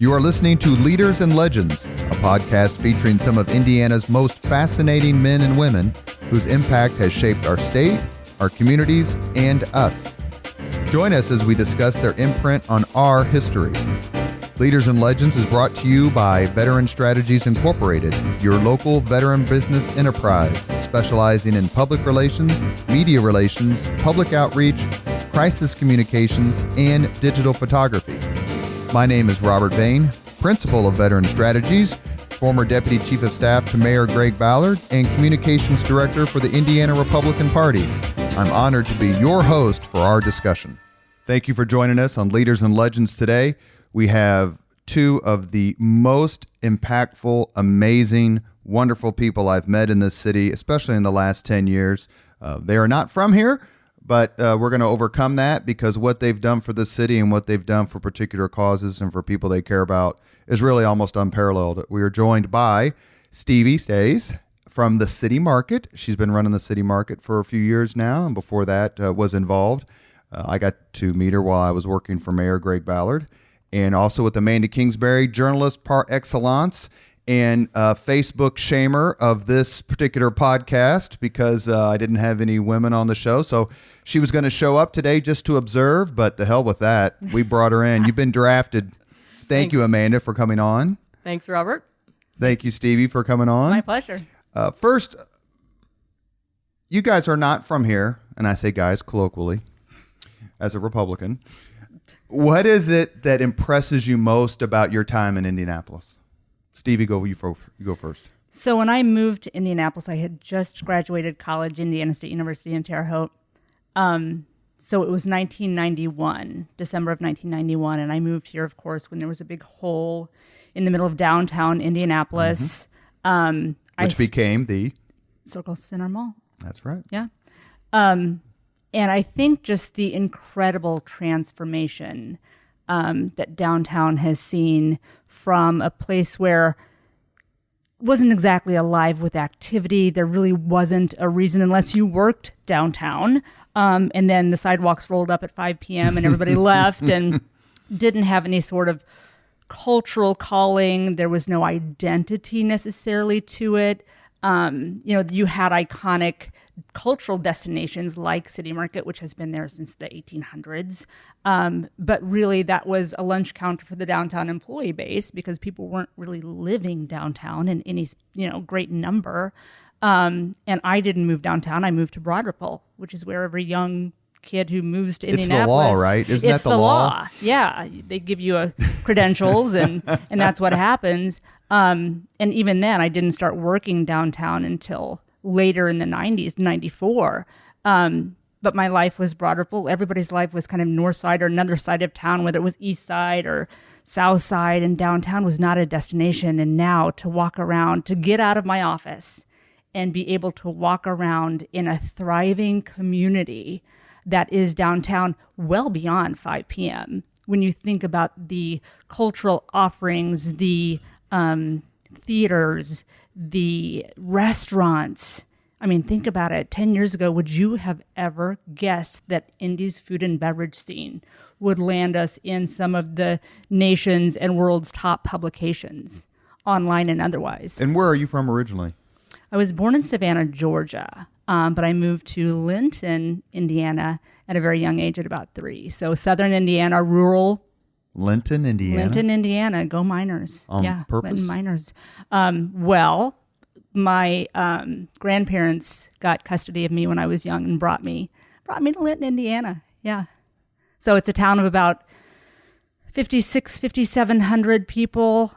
You are listening to Leaders and Legends, a podcast featuring some of Indiana's most fascinating men and women whose impact has shaped our state, our communities, and us. Join us as we discuss their imprint on our history. Leaders and Legends is brought to you by Veteran Strategies Incorporated, your local veteran business enterprise specializing in public relations, media relations, public outreach, crisis communications, and digital photography. My name is Robert Bain, Principal of Veteran Strategies, former Deputy Chief of Staff to Mayor Greg Ballard, and Communications Director for the Indiana Republican Party. I'm honored to be your host for our discussion. Thank you for joining us on Leaders and Legends today. We have two of the most impactful, amazing, wonderful people I've met in this city, especially in the last 10 years. They are not from here, but we're going to overcome that because what they've done for the city and what they've done for particular causes and for people they care about is really almost unparalleled. We are joined by Stevi Stoesz from the City Market. She's been running the City Market for a few years now, and before that was involved. I got to meet her while I was working for Mayor Greg Ballard. And also with Amanda Kingsbury, journalist par excellence and Facebook shamer of this particular podcast because I didn't have any women on the show. So she was going to show up today just to observe, but the hell with that. We brought her in. You've been drafted. Thank you, Amanda, for coming on. Thanks, Robert. Thank you, Stevie, for coming on. My pleasure. First, you guys are not from here, and I say guys colloquially as a Republican. What is it that impresses you most about your time in Indianapolis? Stevie, you go first. So when I moved to Indianapolis, I had just graduated college, Indiana State University in Terre Haute. So it was 1991, December of 1991, and I moved here, of course, when there was a big hole in the middle of downtown Indianapolis. Which became the Circle Center Mall. That's right. Yeah. And I think just the incredible transformation that downtown has seen from a place where it wasn't exactly alive with activity. There really wasn't a reason unless you worked downtown. And then the sidewalks rolled up at 5 p.m. and everybody left and didn't have any sort of cultural calling. There was no identity necessarily to it. You had iconic cultural destinations like City Market, which has been there since the 1800s. But really that was a lunch counter for the downtown employee base because people weren't really living downtown in any, great number. And I didn't move downtown. I moved to Broad Ripple, which is where every young kid who moves to Indianapolis. It's the law, right? Isn't that the law? Yeah. They give you credentials and that's what happens. And even then I didn't start working downtown until later in the 90s, 94. But my life was Broad Ripple. Everybody's life was kind of north side or another side of town, whether it was east side or south side, and downtown was not a destination. And now to walk around, to get out of my office and be able to walk around in a thriving community that is downtown well beyond 5 p.m. When you think about the cultural offerings, the theaters, the restaurants. I mean, think about it. 10 years ago, would you have ever guessed that Indy's food and beverage scene would land us in some of the nation's and world's top publications, online and otherwise? And where are you from originally? I was born in Savannah, Georgia, but I moved to Linton, Indiana at a very young age at about 3. So southern Indiana, rural. Linton, Indiana. Go Miners. On purpose? Linton Miners. My grandparents got custody of me when I was young and brought me to Linton, Indiana. Yeah. So it's a town of about 5,700 people.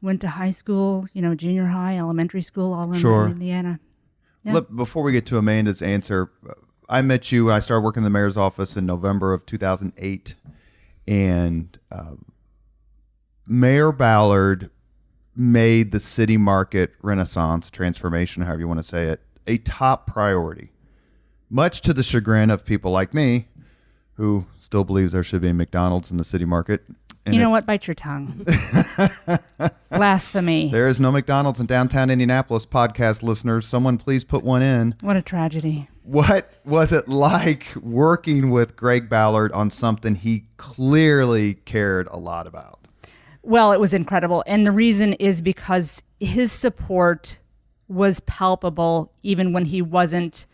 Went to high school, junior high, elementary school, all in Indiana. Yeah. Look, before we get to Amanda's answer, I met you when I started working in the mayor's office in November of 2008. And Mayor Ballard made the City Market renaissance, transformation, however you want to say it, a top priority, much to the chagrin of people like me who still believes there should be a McDonald's in the City Market. And you know what? Bite your tongue. Blasphemy. There is no McDonald's in downtown Indianapolis, podcast listeners. Someone please put one in. What a tragedy. What was it like working with Greg Ballard on something he clearly cared a lot about? Well, it was incredible. And the reason is because his support was palpable even when he wasn't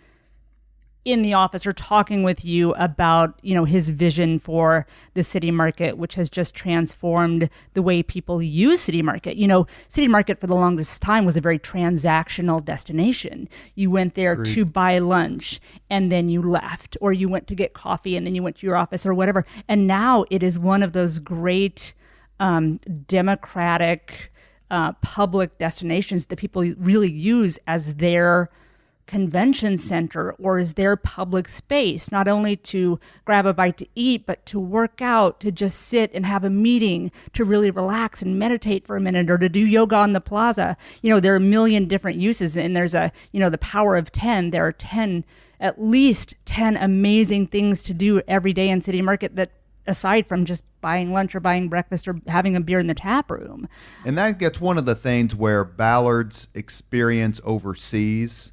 in the office or talking with you about, his vision for the city market, which has just transformed the way people use city market. City market for the longest time was a very transactional destination. You went there Agreed. to buy lunch and then you left, or you went to get coffee and then you went to your office or whatever. And now it is one of those great democratic public destinations that people really use as their convention center or as their public space, not only to grab a bite to eat, but to work out, to just sit and have a meeting, to really relax and meditate for a minute, or to do yoga on the plaza. There are a million different uses, and there's the power of 10. There are at least 10 amazing things to do every day in City Market that, aside from just buying lunch or buying breakfast or having a beer in the tap room. And that gets one of the things where Ballard's experience overseas,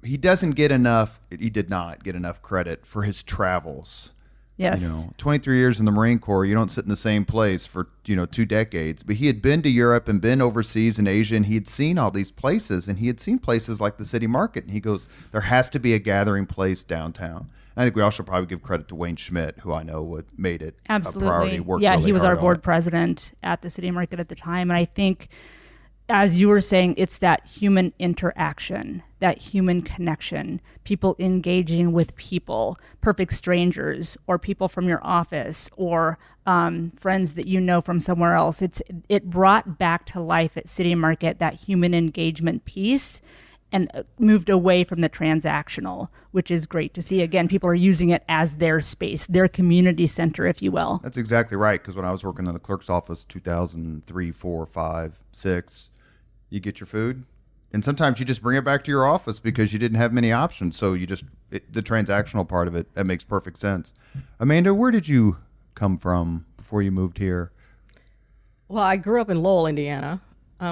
he did not get enough credit for his travels. Yes. 23 years in the Marine Corps, you don't sit in the same place for, 2 decades. But he had been to Europe and been overseas in Asia, and he had seen all these places, and he had seen places like the City Market. And he goes, there has to be a gathering place downtown. And I think we also probably give credit to Wayne Schmidt, who I know made it Absolutely. a priority. Worked Yeah, really he was hard our on board it. president at the City Market at the time. And I think, as you were saying, it's that human interaction, that human connection, people engaging with people, perfect strangers or people from your office or friends that you know from somewhere else. It brought back to life at City Market that human engagement piece and moved away from the transactional, which is great to see. Again, people are using it as their space, their community center, if you will. That's exactly right, because when I was working in the clerk's office 2003, 4, 5, 6, you get your food, and sometimes you just bring it back to your office because you didn't have many options. So the transactional part of it, that makes perfect sense. Amanda, where did you come from before you moved here? Well, I grew up in Lowell, Indiana,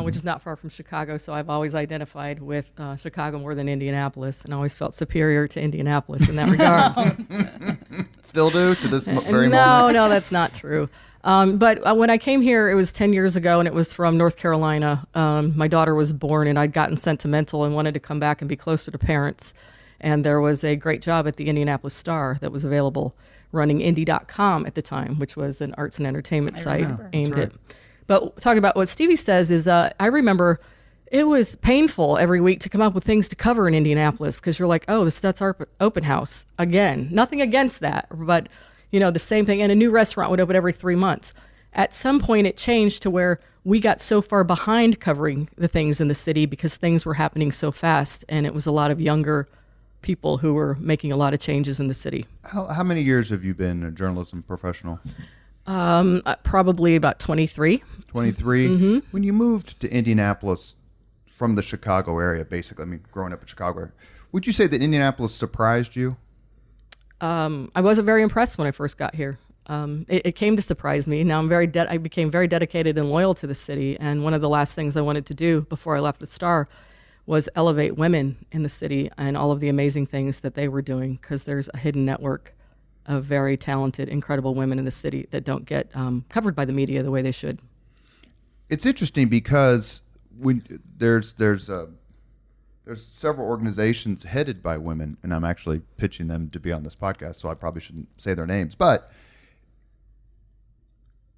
which is not far from Chicago. So I've always identified with Chicago more than Indianapolis, and always felt superior to Indianapolis in that regard. Still do to this very moment? No, that's not true. But when I came here, it was 10 years ago, and it was from North Carolina. My daughter was born, and I'd gotten sentimental and wanted to come back and be closer to parents. And there was a great job at the Indianapolis Star that was available, running Indy.com at the time, which was an arts and entertainment site aimed at. But talking about what Stevi says is, I remember it was painful every week to come up with things to cover in Indianapolis, because you're like, oh, the Stutz Open House again. Nothing against that, but the same thing. And a new restaurant would open every 3 months. At some point, it changed to where we got so far behind covering the things in the city because things were happening so fast, and it was a lot of younger people who were making a lot of changes in the city. How many years have you been a journalism professional? Probably about 23. 23. Mm-hmm. When you moved to Indianapolis from the Chicago area, basically, growing up in Chicago, would you say that Indianapolis surprised you? I wasn't very impressed when I first got here. It came to surprise me. Now I became very dedicated and loyal to the city, and one of the last things I wanted to do before I left the Star was elevate women in the city and all of the amazing things that they were doing, because there's a hidden network of very talented, incredible women in the city that don't get covered by the media the way they should. It's interesting because when there's several organizations headed by women, and I'm actually pitching them to be on this podcast, so I probably shouldn't say their names. But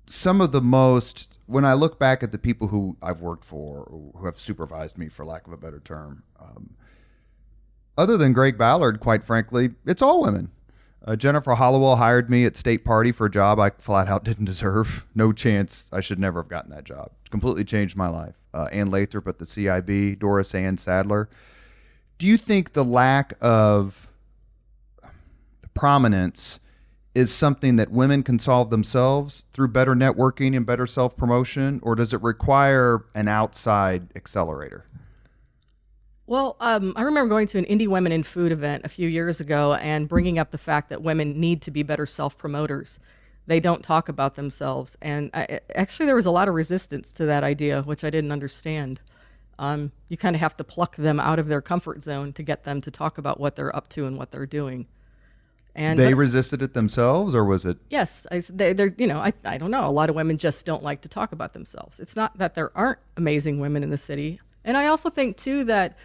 some of the most, when I look back at the people who I've worked for, or who have supervised me, for lack of a better term, other than Greg Ballard, quite frankly, it's all women. Jennifer Hollowell hired me at State Party for a job I flat out didn't deserve. No chance. I should never have gotten that job. Completely changed my life. Ann Lathrop at the CIB, Doris Ann Sadler. Do you think the lack of prominence is something that women can solve themselves through better networking and better self-promotion, or does it require an outside accelerator? Well, I remember going to an Indie Women in Food event a few years ago and bringing up the fact that women need to be better self-promoters. They don't talk about themselves. And actually, there was a lot of resistance to that idea, which I didn't understand. You kind of have to pluck them out of their comfort zone to get them to talk about what they're up to and what they're doing. And They resisted it themselves, or was it? yes, they're, I don't know. A lot of women just don't like to talk about themselves. It's not that there aren't amazing women in the city. And I also think, too, that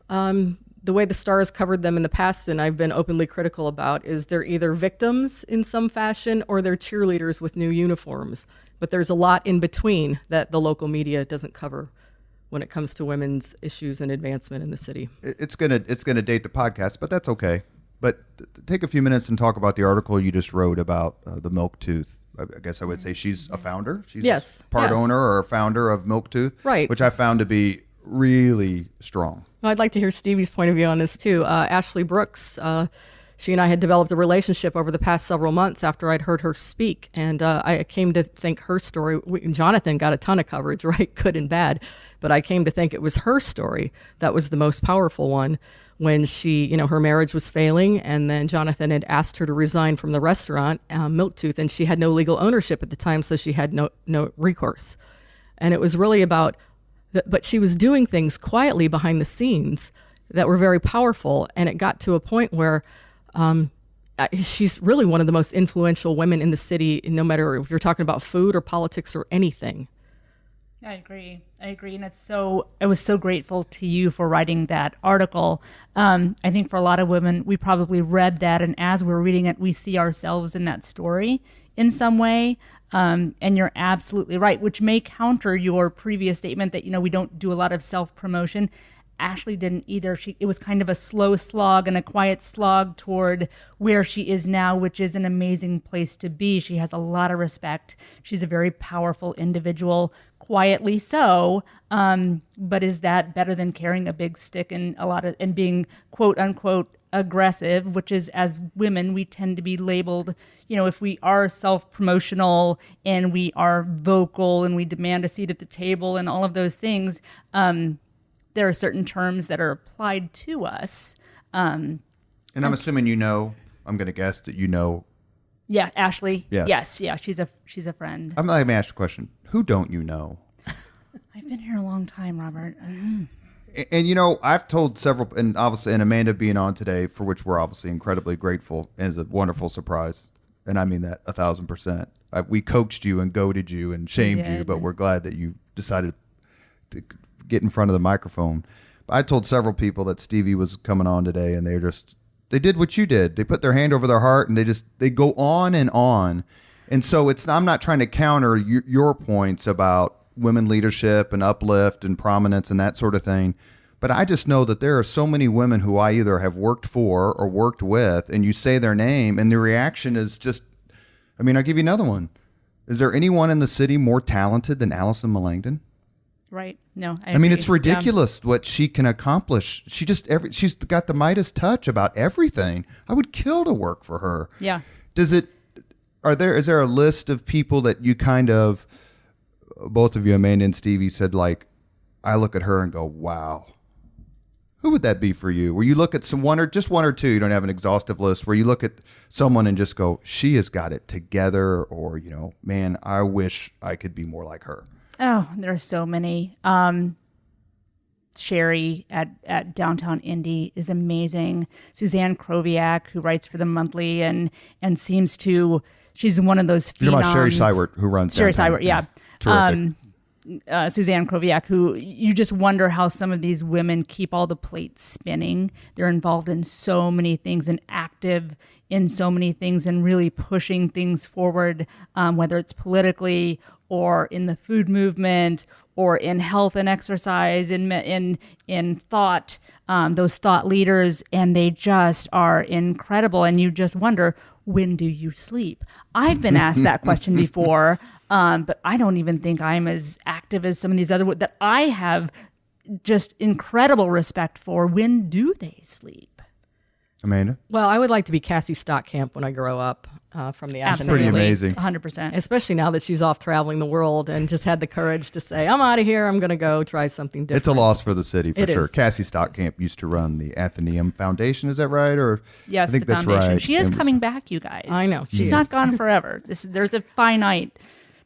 the way the Stars covered them in the past, and I've been openly critical about, is they're either victims in some fashion or they're cheerleaders with new uniforms. But there's a lot in between that the local media doesn't cover when it comes to women's issues and advancement in the city. It's gonna date the podcast, but that's okay. But take a few minutes and talk about the article you just wrote about the Milk Tooth. I guess I would say she's a founder. She's Yes, part yes. owner or a founder of Milk Tooth, Right. which I found to be really strong. Well, I'd like to hear Stevie's point of view on this too. Ashley Brooks, she and I had developed a relationship over the past several months after I'd heard her speak, and I came to think her story. Jonathan got a ton of coverage, right, good and bad, but I came to think it was her story that was the most powerful one. When she, her marriage was failing, and then Jonathan had asked her to resign from the restaurant, Milk Tooth, and she had no legal ownership at the time, so she had no recourse. And it was really about, but she was doing things quietly behind the scenes that were very powerful, and it got to a point where she's really one of the most influential women in the city, no matter if you're talking about food or politics or anything. I agree. And I was so grateful to you for writing that article. I think for a lot of women, we probably read that, and as we're reading it, we see ourselves in that story in some way. And you're absolutely right, which may counter your previous statement that, we don't do a lot of self-promotion. Ashley didn't either. It was kind of a slow slog and a quiet slog toward where she is now, which is an amazing place to be. She has a lot of respect. She's a very powerful individual, quietly so. But is that better than carrying a big stick and being quote unquote aggressive, which is, as women, we tend to be labeled, if we are self-promotional and we are vocal and we demand a seat at the table and all of those things, there are certain terms that are applied to us. And I'm assuming I'm going to guess that Yeah, Ashley. Yes. Yeah, she's a friend. I'm going to ask you a question. Who don't you know? I've been here a long time, Robert. And I've told several, and obviously, and Amanda being on today, for which we're obviously incredibly grateful, and is a wonderful surprise. And I mean that 1,000%. We coached you and goaded you and shamed you, but we're glad that you decided to get in front of the microphone. But I told several people that Stevie was coming on today, and they did what you did. They put their hand over their heart, and they go on and on. And so I'm not trying to counter your points about women leadership and uplift and prominence and that sort of thing. But I just know that there are so many women who I either have worked for or worked with, and you say their name, and the reaction is just, I'll give you another one. Is there anyone in the city more talented than Allison Melangton? Right. No, I mean, agree. it's ridiculous what she can accomplish. She's got the Midas touch about everything. I would kill to work for her. Yeah. Is there a list of people that you kind of, both of you, Amanda and Stevie, said, like, I look at her and go, wow. Who would that be for you? Where you look at one or two, you don't have an exhaustive list, where you look at someone and just go, she has got it together, or, man, I wish I could be more like her. Oh, there are so many. Sherry at Downtown Indy is amazing. Suzanne Kroviak, who writes for the Monthly and seems to, she's one of those phenoms. You're talking about Sherry Seiwert, who runs Sherry Downtown. Seiwert, yeah. Terrific. Suzanne Kroviak, who you just wonder how some of these women keep all the plates spinning. They're involved in so many things and active in so many things and really pushing things forward, whether it's politically or in the food movement or in health and exercise, in thought, those thought leaders, and they just are incredible. And you just wonder, when do you sleep? I've been asked that question before, but I don't even think I'm as active as some of these other that I have just incredible respect for. When do they sleep? Amanda? Well, I would like to be Cassie Stockamp when I grow up from the That's pretty amazing. 100%. Especially now that she's off traveling the world and just had the courage to say, I'm out of here. I'm going to go try something different. It's a loss for the city, for It sure. is. Cassie Stockamp used to run the Athenaeum Foundation. Is that right? Or Yes, I think the that's foundation. right. She is And- coming back, you guys. I know, she She's is. not gone forever. There's a finite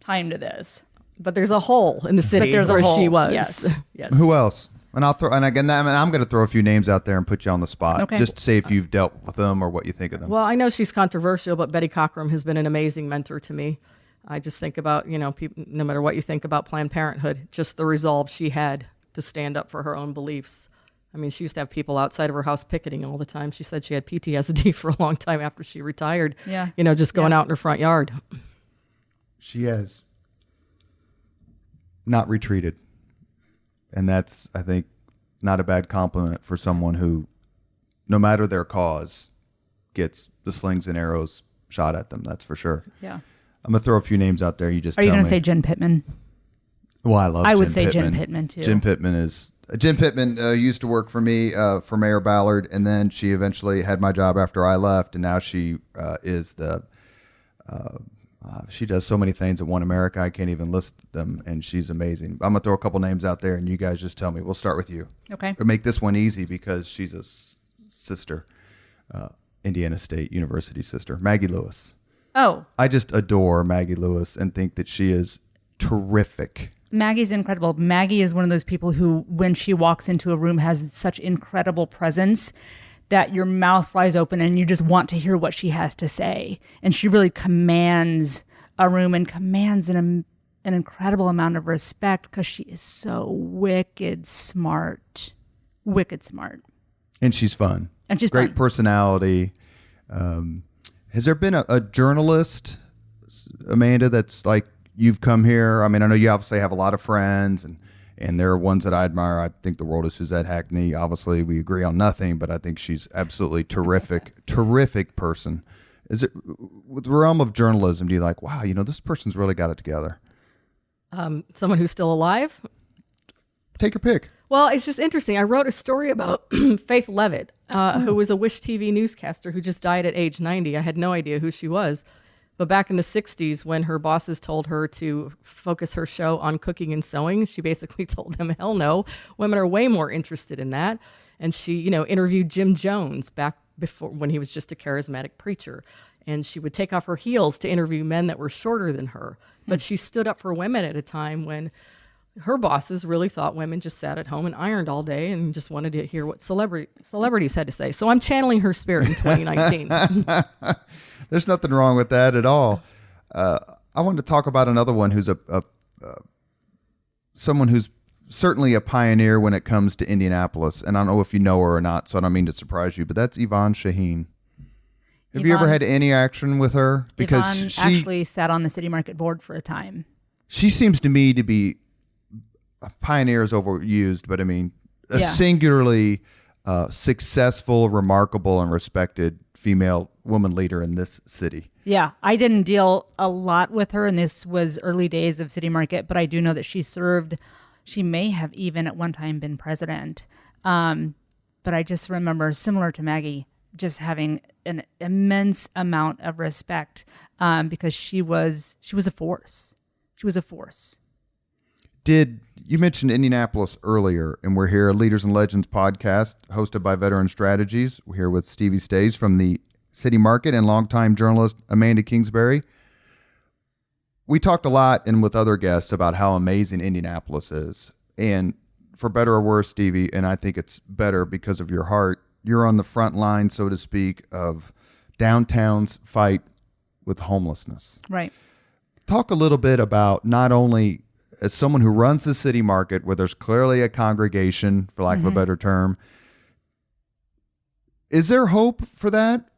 time to this. But there's a hole in the city there's a where hole, she was. yes. Yes. Who else? And I'll throw, and again, I'm going to throw a few names out there and put you on the spot. Okay. Just to say if you've dealt with them or what you think of them. Well, I know she's controversial, but Betty Cockrum has been an amazing mentor to me. I just think about, people, no matter what you think about Planned Parenthood, just the resolve she had to stand up for her own beliefs. I mean, she used to have people outside of her house picketing all the time. She said she had PTSD for a long time after she retired. Yeah. Just going out in her front yard. She has not retreated. And that's, I think, not a bad compliment for someone who, no matter their cause, gets the slings and arrows shot at them. That's for sure. Yeah. I'm going to throw a few names out there. You just Are you tell going me. to say Jen Pittman? Well, I love Jen would say Pittman. Jen Pittman, too. Jen Pittman used to work for me for Mayor Ballard, and then she eventually had my job after I left, and now she is the she does so many things at One America, I can't even list them, and she's amazing. I'm going to throw a couple names out there, and you guys just tell me. We'll start with you. Okay. We'll make this one easy because she's a sister, Indiana State University sister, Maggie Lewis. Oh. I just adore Maggie Lewis and think that she is terrific. Maggie's incredible. Maggie is one of those people who, when she walks into a room, has such incredible presence that your mouth flies open and you just want to hear what she has to say. And she really commands a room and commands an incredible amount of respect because she is so wicked smart. Wicked smart. And she's fun. And she's great fun. Personality. Has there been a journalist, Amanda, that's like, you've come here? I mean, I know you obviously have a lot of friends, and there are ones that I admire. I think the world of Suzette Hackney. Obviously, we agree on nothing, but I think she's absolutely terrific, terrific person. Is it with the realm of journalism? Do you like, wow, this person's really got it together? Someone who's still alive? Take your pick. Well, it's just interesting. I wrote a story about Faith Levitt, who was a Wish TV newscaster who just died at age 90. I had no idea who she was. But back in the 60s, when her bosses told her to focus her show on cooking and sewing, she basically told them, hell no, women are way more interested in that. And she, interviewed Jim Jones back before when he was just a charismatic preacher. And she would take off her heels to interview men that were shorter than her. But she stood up for women at a time when her bosses really thought women just sat at home and ironed all day and just wanted to hear what celebrities had to say. So I'm channeling her spirit in 2019. There's nothing wrong with that at all. I wanted to talk about another one who's someone who's certainly a pioneer when it comes to Indianapolis. And I don't know if you know her or not, so I don't mean to surprise you, but that's Yvonne Shaheen. Have you ever had any action with her? Because Yvonne actually sat on the City Market board for a time. She seems to me to be, pioneer is overused, but I mean, a singularly successful, remarkable, and respected female woman leader in this city. Yeah, I didn't deal a lot with her, and this was early days of City Market, but I do know that she may have even at one time been president. But I just remember, similar to Maggie, just having an immense amount of respect because she was a force. She was a force. You mentioned Indianapolis earlier, and we're here, Leaders and Legends podcast, hosted by Veteran Strategies. We're here with Stevi Stoesz from the City Market and longtime journalist Amanda Kingsbury. We talked a lot and with other guests about how amazing Indianapolis is. And for better or worse, Stevi, and I think it's better because of your heart, you're on the front line, so to speak, of downtown's fight with homelessness. Right. Talk a little bit about not only as someone who runs the City Market, where there's clearly a congregation, for lack of a better term, is there hope for that?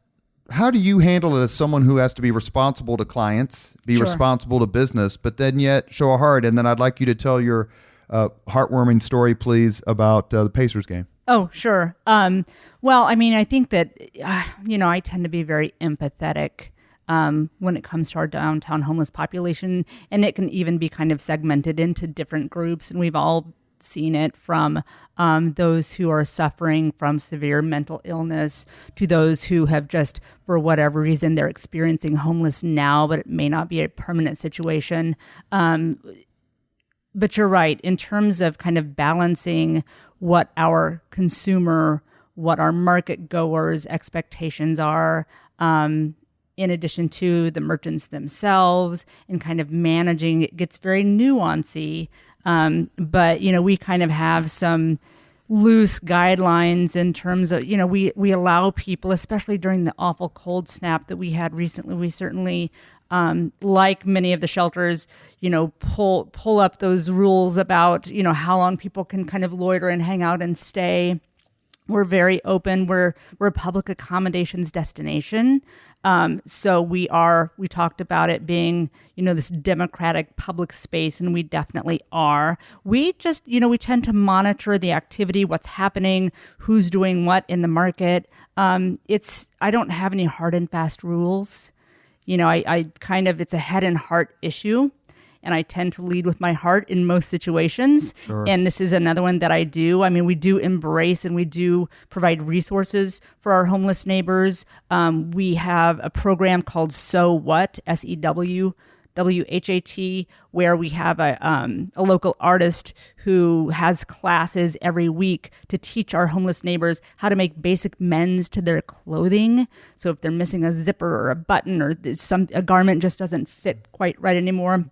How do you handle it as someone who has to be responsible to clients, be responsible to business, but then yet show a heart? And then I'd like you to tell your heartwarming story, please, about the Pacers game. Oh, sure. Well, I mean, I think that, I tend to be very empathetic when it comes to our downtown homeless population, and it can even be kind of segmented into different groups, and we've all seen it from those who are suffering from severe mental illness to those who have just, for whatever reason, they're experiencing homeless now, but it may not be a permanent situation. But you're right, in terms of kind of balancing what our market goers' expectations are, in addition to the merchants themselves, and kind of managing, it gets very nuancy. But, we kind of have some loose guidelines in terms of, we allow people, especially during the awful cold snap that we had recently, we certainly, like many of the shelters, pull up those rules about, how long people can kind of loiter and hang out and stay. We're very open. We're a public accommodations destination. So we talked about it being, this democratic public space, and we definitely are. We just, we tend to monitor the activity, what's happening, who's doing what in the market. I don't have any hard and fast rules. I kind of, it's a head and heart issue. And I tend to lead with my heart in most situations. Sure. And this is another one that I do. I mean, we do embrace and we do provide resources for our homeless neighbors. We have a program called So What, SEWWHAT, where we have a local artist who has classes every week to teach our homeless neighbors how to make basic mends to their clothing. So if they're missing a zipper or a button or a garment just doesn't fit quite right anymore,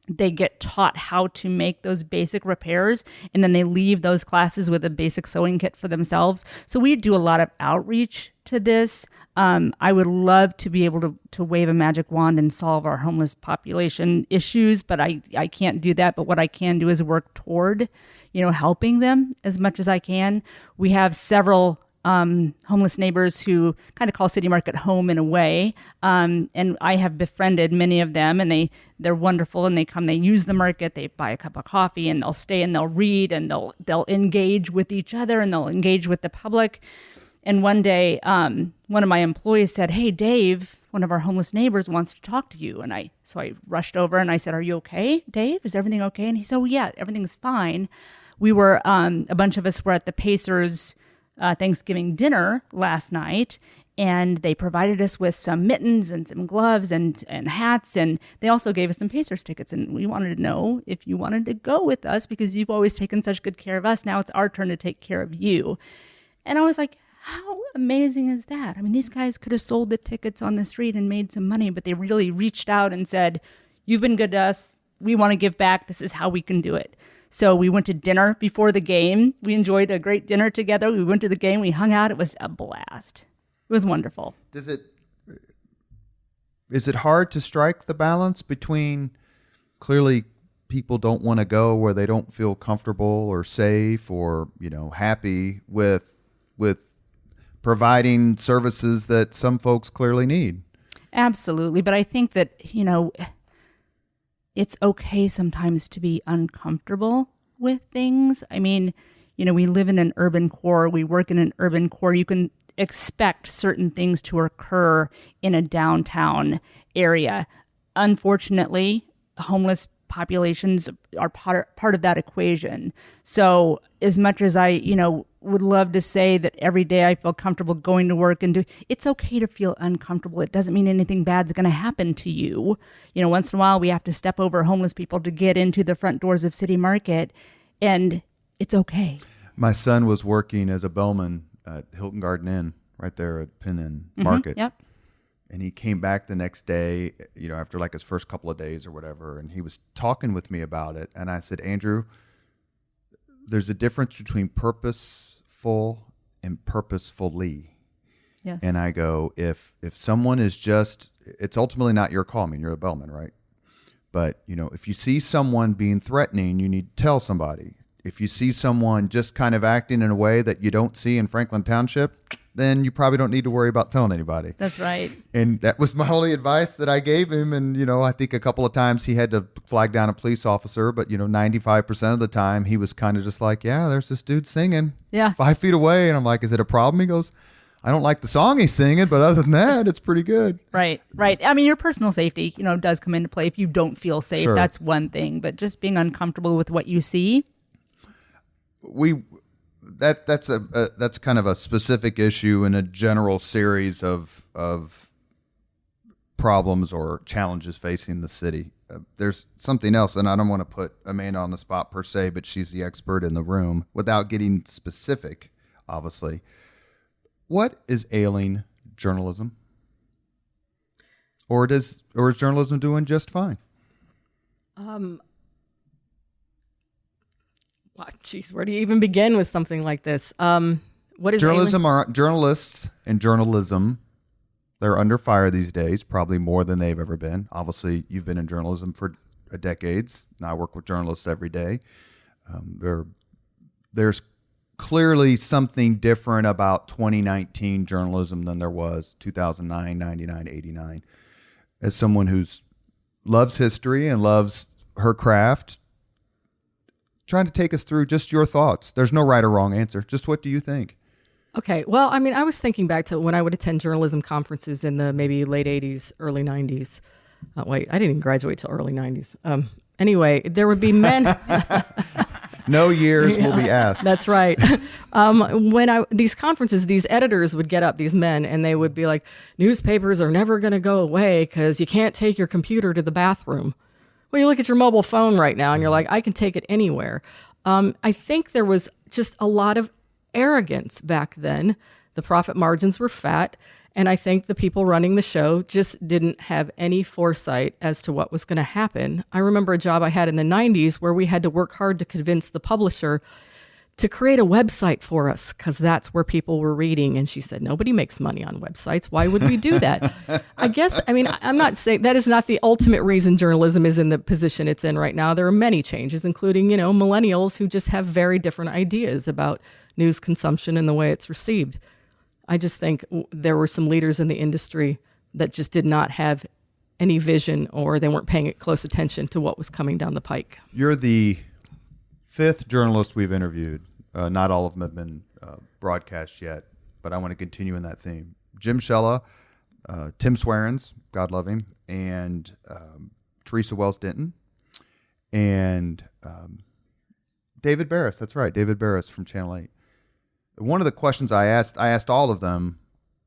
they get taught how to make those basic repairs, and then they leave those classes with a basic sewing kit for themselves. So we do a lot of outreach to this. I would love to be able to wave a magic wand and solve our homeless population issues, but I can't do that. But what I can do is work toward, helping them as much as I can. We have several homeless neighbors who kind of call City Market home in a way. And I have befriended many of them, and they're wonderful, and they come, they use the market, they buy a cup of coffee, and they'll stay and they'll read, and they'll engage with each other, and they'll engage with the public. And one day, one of my employees said, "Hey, Dave, one of our homeless neighbors wants to talk to you." And so I rushed over and I said, "Are you okay, Dave? Is everything okay?" And he said, "Oh yeah, everything's fine." We were, a bunch of us were at the Pacers Thanksgiving dinner last night, and they provided us with some mittens and some gloves and hats, and they also gave us some Pacers tickets. And we wanted to know if you wanted to go with us because you've always taken such good care of us. Now it's our turn to take care of you. And I was like, how amazing is that? I mean, these guys could have sold the tickets on the street and made some money, but they really reached out and said, "You've been good to us. We want to give back. This is how we can do it." So we went to dinner before the game. We enjoyed a great dinner together. We went to the game. We hung out. It was a blast. It was wonderful. Is it hard to strike the balance between clearly people don't want to go where they don't feel comfortable or safe or, happy with providing services that some folks clearly need? Absolutely. But I think that, it's okay sometimes to be uncomfortable with things. I mean, we live in an urban core. We work in an urban core. You can expect certain things to occur in a downtown area. Unfortunately, homeless populations are part of that equation. So as much as I, would love to say that every day I feel comfortable going to work it's okay to feel uncomfortable. It doesn't mean anything bad's going to happen to you. Once in a while we have to step over homeless people to get into the front doors of City Market, and it's okay. My son was working as a bellman at Hilton Garden Inn right there at Penn Inn Market. Yep. And he came back the next day, after like his first couple of days or whatever, and he was talking with me about it. And I said, "Andrew, there's a difference between purposeful and purposefully." Yes. And I go, if someone is it's ultimately not your call. I mean, you're a bellman, right? But, if you see someone being threatening, you need to tell somebody. If you see someone just kind of acting in a way that you don't see in Franklin Township, then you probably don't need to worry about telling anybody. That's right. And that was my only advice that I gave him. And, I think a couple of times he had to flag down a police officer, but, 95% of the time he was kind of just like, "Yeah, there's this dude singing 5 feet away." And I'm like, "Is it a problem?" He goes, "I don't like the song he's singing, but other than that, it's pretty good." Right. I mean, your personal safety, does come into play. If you don't feel safe, Sure. That's one thing, but just being uncomfortable with what you see. That's kind of a specific issue in a general series of problems or challenges facing the city. There's something else, and I don't want to put Amanda on the spot per se, but she's the expert in the room without getting specific, obviously. What is ailing journalism? Or is journalism doing just fine? Wow, geez, where do you even begin with something like this? What is Journalists and journalism? They're under fire these days, probably more than they've ever been. Obviously, you've been in journalism for decades. Now I work with journalists every day. There's clearly something different about 2019 journalism than there was 2009, 99, 89. As someone who's loves history and loves her craft, trying to take us through just your thoughts. There's no right or wrong answer. Just what do you think? Okay. Well, I mean, I was thinking back to when I would attend journalism conferences in the maybe late 80s, early 90s. Wait, I didn't even graduate till early 90s. Anyway, there would be men. No years will be asked. That's right. These conferences, these editors would get up, these men, and they would be like, newspapers are never going to go away because you can't take your computer to the bathroom. Well, you look at your mobile phone right now and you're like, I can take it anywhere. I think there was just a lot of arrogance back then. The profit margins were fat. And I think the people running the show just didn't have any foresight as to what was going to happen. I remember a job I had in the 90s where we had to work hard to convince the publisher to create a website for us because that's where people were reading. And she said, nobody makes money on websites. Why would we do that? I'm not saying that is not the ultimate reason journalism is in the position it's in right now. There are many changes, including, millennials who just have very different ideas about news consumption and the way it's received. I just think there were some leaders in the industry that just did not have any vision, or they weren't paying close attention to what was coming down the pike. You're the fifth journalist we've interviewed. Not all of them have been broadcast yet, but I want to continue in that theme. Jim Shella, Tim Swearens, God love him, and Teresa Wells Denton, and David Barris. That's right, David Barris from Channel 8. One of the questions I asked all of them,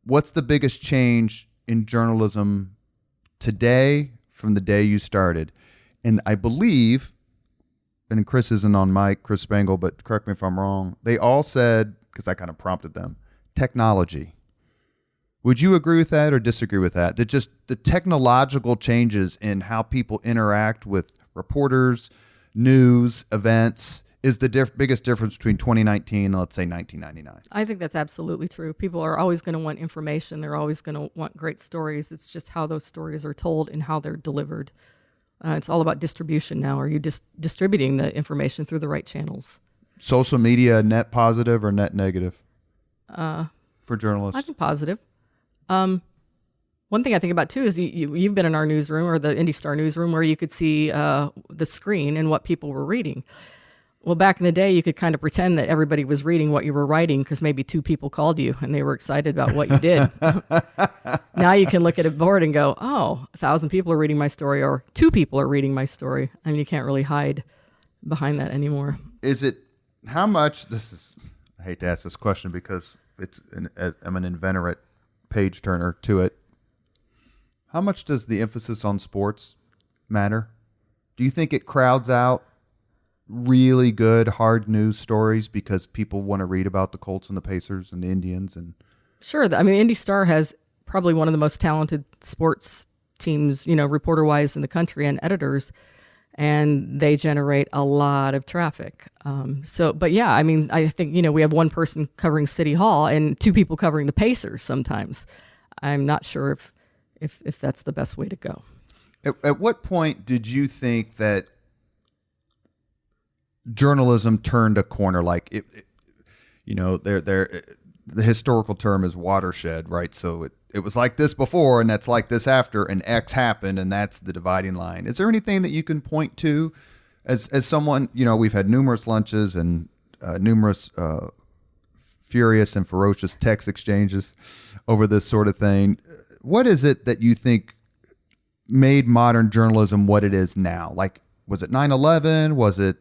what's the biggest change in journalism today from the day you started? And I believe, and Chris isn't on mic, Chris Spangle, but correct me if I'm wrong, they all said, because I kind of prompted them, technology. Would you agree with that or disagree with that? That just the technological changes in how people interact with reporters, news, events, is the biggest difference between 2019 and, let's say, 1999. I think that's absolutely true. People are always going to want information. They're always going to want great stories. It's just how those stories are told and how they're delivered. It's all about distribution now. Are you just distributing the information through the right channels? Social media, net positive or net negative for journalists? I think positive. One thing I think about, too, is you've been in our newsroom or the Indy Star newsroom where you could see the screen and what people were reading. Well, back in the day, you could kind of pretend that everybody was reading what you were writing because maybe two people called you and they were excited about what you did. Now you can look at a board and go, oh, 1,000 people are reading my story or 2 people are reading my story. And you can't really hide behind that anymore. Is it, how much, I hate to ask this question because I'm an inveterate page turner to it. How much does the emphasis on sports matter? Do you think it crowds out really good hard news stories because people want to read about the Colts and the Pacers and the Indians? And sure, I mean, Indy Star has probably one of the most talented sports teams, reporter-wise in the country and editors, and they generate a lot of traffic. But yeah, I mean, I think, we have one person covering City Hall and 2 people covering the Pacers sometimes. I'm not sure if that's the best way to go. At what point did you think that journalism turned a corner? Like the historical term is watershed, right? So it was like this before and that's like this after, and X happened and that's the dividing line. Is there anything that you can point to as someone, we've had numerous lunches and numerous furious and ferocious text exchanges over this sort of thing. What is it that you think made modern journalism what it is now? Like, was it 9/11? Was it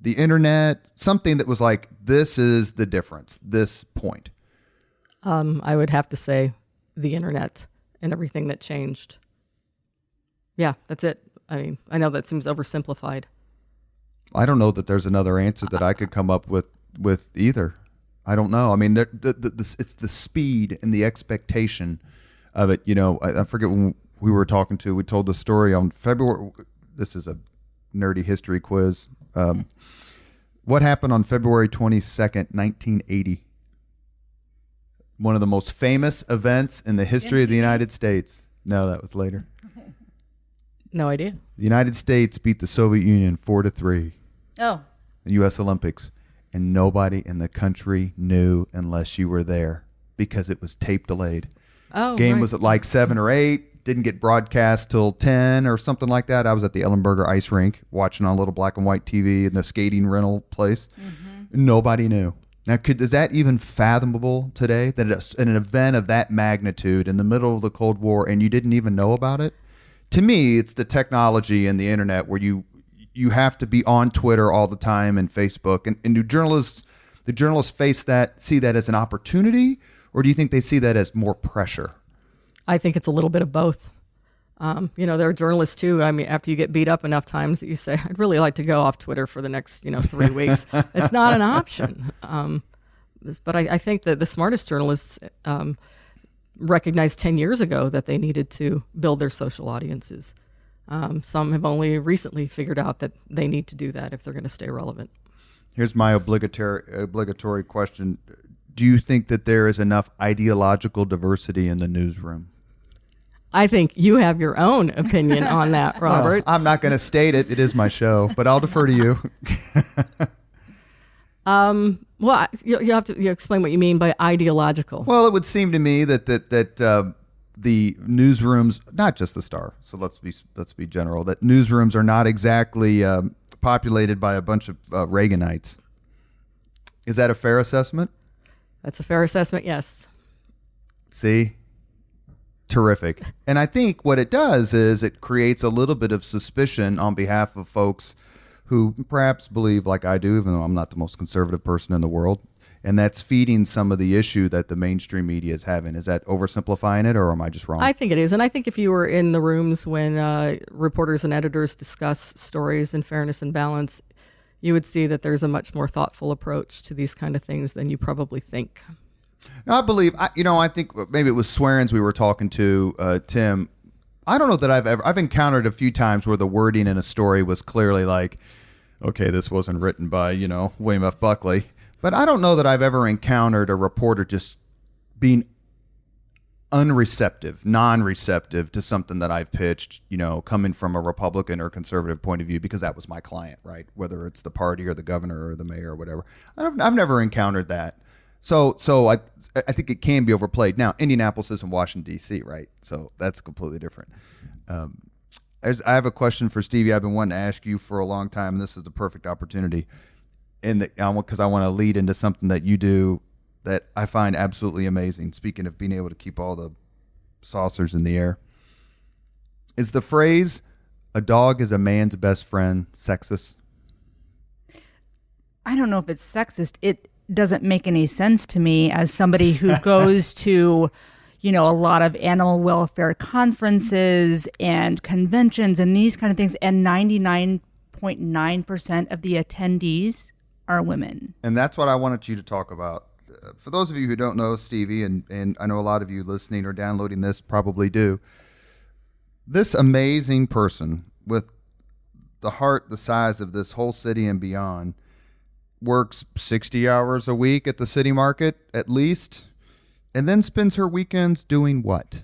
the internet? Something that was like, this is the difference, this point. I would have to say the internet and everything that changed. Yeah, that's it. I mean, I know that seems oversimplified. I don't know that there's another answer that I could come up with either. I don't know. I mean, it's the speed and the expectation of it. I forget when we told the story on February. This is a nerdy history quiz. What happened on February 22nd, 1980? One of the most famous events in the history of the United States. No, that was later. No idea. The United States beat the Soviet Union 4-3. Oh. The U.S. Olympics. And nobody in the country knew unless you were there because it was tape delayed. Oh, Game right. was at like 7 or 8. Didn't get broadcast till 10 or something like that. I was at the Ellenberger ice rink watching on a little black and white TV in the skating rental place. Mm-hmm. Nobody knew. Now, is that even fathomable today, that an event of that magnitude in the middle of the Cold War and you didn't even know about it? To me, it's the technology and the internet where you have to be on Twitter all the time and Facebook. And do the journalists see that as an opportunity, or do you think they see that as more pressure? I think it's a little bit of both. There are journalists too. I mean, after you get beat up enough times that you say, I'd really like to go off Twitter for the next, 3 weeks. It's not an option. But I think that the smartest journalists recognized 10 years ago that they needed to build their social audiences. Some have only recently figured out that they need to do that if they're going to stay relevant. Here's my obligatory question. Do you think that there is enough ideological diversity in the newsroom? I think you have your own opinion on that, Robert. Well, I'm not going to state it. It is my show, but I'll defer to you. Well, you have to explain what you mean by ideological. Well, it would seem to me that the newsrooms, not just the Star, so let's be general, that newsrooms are not exactly populated by a bunch of Reaganites. Is that a fair assessment? That's a fair assessment, yes. See? Terrific. And I think what it does is it creates a little bit of suspicion on behalf of folks who perhaps believe like I do, even though I'm not the most conservative person in the world. And that's feeding some of the issue that the mainstream media is having. Is that oversimplifying it, or am I just wrong? I think it is. And I think if you were in the rooms when reporters and editors discuss stories in fairness and balance, you would see that there's a much more thoughtful approach to these kind of things than you probably think. No, I think maybe it was Swearens we were talking to, Tim. I don't know that I've encountered a few times where the wording in a story was clearly like, okay, this wasn't written by, William F. Buckley. But I don't know that I've ever encountered a reporter just being non-receptive to something that I've pitched, coming from a Republican or conservative point of view, because that was my client, right? Whether it's the party or the governor or the mayor or whatever. I've never encountered that. So I think it can be overplayed. Now, Indianapolis isn't Washington, D.C., right? So that's completely different. I have a question for Stevie I've been wanting to ask you for a long time, and this is the perfect opportunity. Because I want to lead into something that you do that I find absolutely amazing. Speaking of being able to keep all the saucers in the air. Is the phrase, a dog is a man's best friend, sexist? I don't know if it's sexist. It doesn't make any sense to me as somebody who goes to, a lot of animal welfare conferences and conventions and these kind of things. And 99.9% of the attendees are women. And that's what I wanted you to talk about. For those of you who don't know Stevie, and I know a lot of you listening or downloading this probably do, this amazing person with the heart the size of this whole city and beyond works 60 hours a week at the city market at least, and then spends her weekends doing what?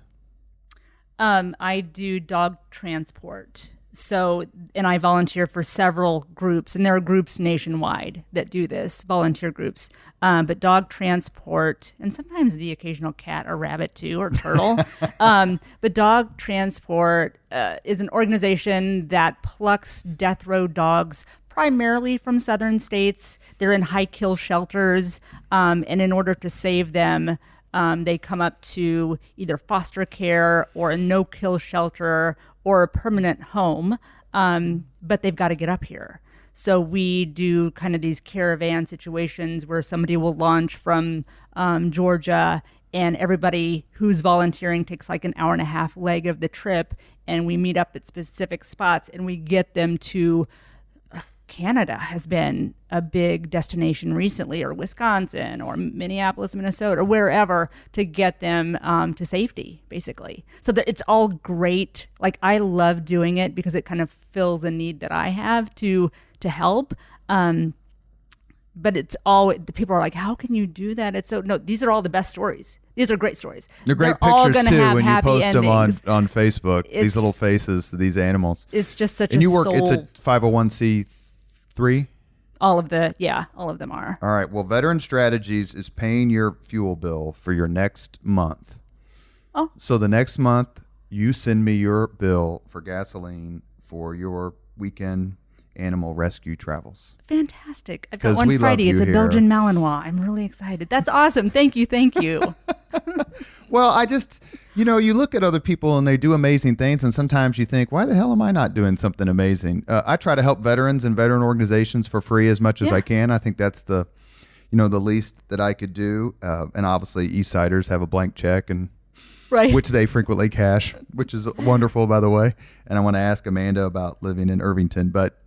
I do dog transport. And I volunteer for several groups, and there are groups nationwide that do this, volunteer groups. But dog transport, and sometimes the occasional cat or rabbit too, or turtle. But dog transport is an organization that plucks death row dogs primarily from southern states. They're in high kill shelters, and in order to save them, they come up to either foster care or a no-kill shelter or a permanent home, but they've got to get up here. So we do kind of these caravan situations where somebody will launch from Georgia, and everybody who's volunteering takes like an hour and a half leg of the trip, and we meet up at specific spots, and we get them to Canada has been a big destination recently, or Wisconsin, or Minneapolis, Minnesota, or wherever, to get them to safety, basically. So that it's all great. Like, I love doing it because it kind of fills a need that I have to help. but it's all the people are like, how can you do that? It's so no. These are all the best stories. These are great stories. They're great all pictures gonna too have when you happy post them endings. on Facebook. These It's- little faces, these animals. It's just such And a you work. soul. It's a 501c3. all of them are. All right. Well, Veteran Strategies is paying your fuel bill for your next month. Oh. So the next month, you send me your bill for gasoline for your weekend animal rescue travels. Fantastic. I've 'Cause got we one love Friday. you It's a here. Belgian Malinois. I'm really excited. That's awesome. Thank you. Well, I just, you look at other people and they do amazing things, and sometimes you think, why the hell am I not doing something amazing? I try to help veterans and veteran organizations for free as much as I can. I think that's the least that I could do. And obviously, Eastsiders have a blank check, and Right. which they frequently cash, which is wonderful, by the way. And I want to ask Amanda about living in Irvington. But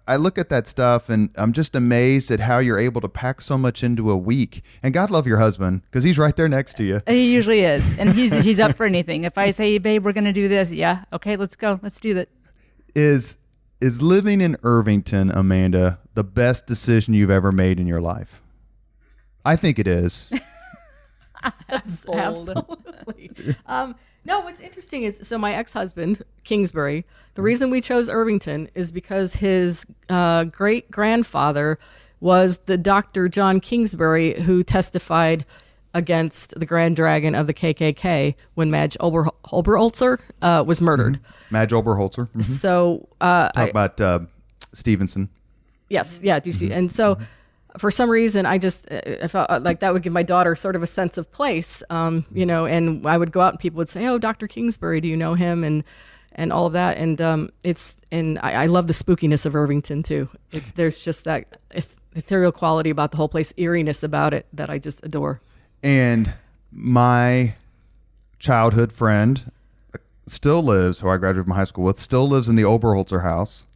I look at that stuff, and I'm just amazed at how you're able to pack so much into a week. And God love your husband, because he's right there next to you. He usually is, and he's up for anything. If I say, babe, we're gonna do this, yeah, okay, let's go, let's do that. Is living in Irvington, Amanda, the best decision you've ever made in your life? I think it is. Absolutely. No, what's interesting is, so my ex-husband, Kingsbury, the reason we chose Irvington is because his great-grandfather was the Dr. John Kingsbury who testified against the Grand Dragon of the KKK when Madge Oberholzer was murdered. Madge Oberholzer. Mm-hmm. So Talk about Stevenson. yes, yeah, do you see? And so for some reason, I felt like that would give my daughter sort of a sense of place, and I would go out and people would say, oh, Dr. Kingsbury, do you know him? And all of that. And I love the spookiness of Irvington too. There's just that ethereal quality about the whole place, eeriness about it that I just adore. And my childhood friend still lives, who I graduated from high school with, still lives in the Oberholzer house.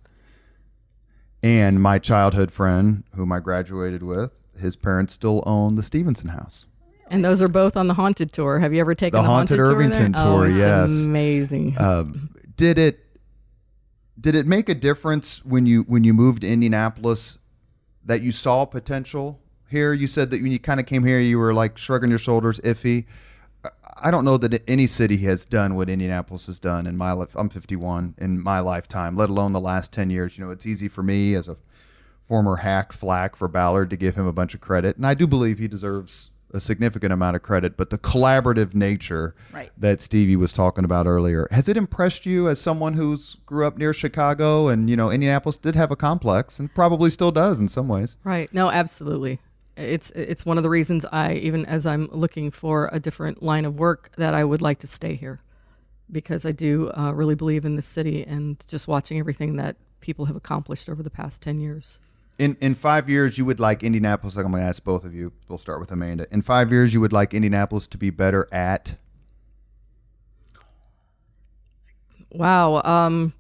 And my childhood friend, whom I graduated with, his parents still own the Stevenson house. And those are both on the Haunted Tour. Have you ever taken the Haunted Irvington tour? tour? It's yes, amazing. Did it make a difference when you moved to Indianapolis that you saw potential here? You said that when you kind of came here, you were like shrugging your shoulders, iffy. I don't know that any city has done what Indianapolis has done in my life. I'm 51 in my lifetime, let alone the last 10 years. It's easy for me as a former hack flack for Ballard to give him a bunch of credit. And I do believe he deserves a significant amount of credit, but the collaborative nature that Stevie was talking about earlier, has it impressed you as someone who's grew up near Chicago? And, Indianapolis did have a complex and probably still does in some ways. Right. No, absolutely. It's one of the reasons even as I'm looking for a different line of work, that I would like to stay here, because I do really believe in the city and just watching everything that people have accomplished over the past 10 years. In 5 years, you would like Indianapolis, like I'm going to ask both of you, we'll start with Amanda. In 5 years, you would like Indianapolis to be better at? Wow.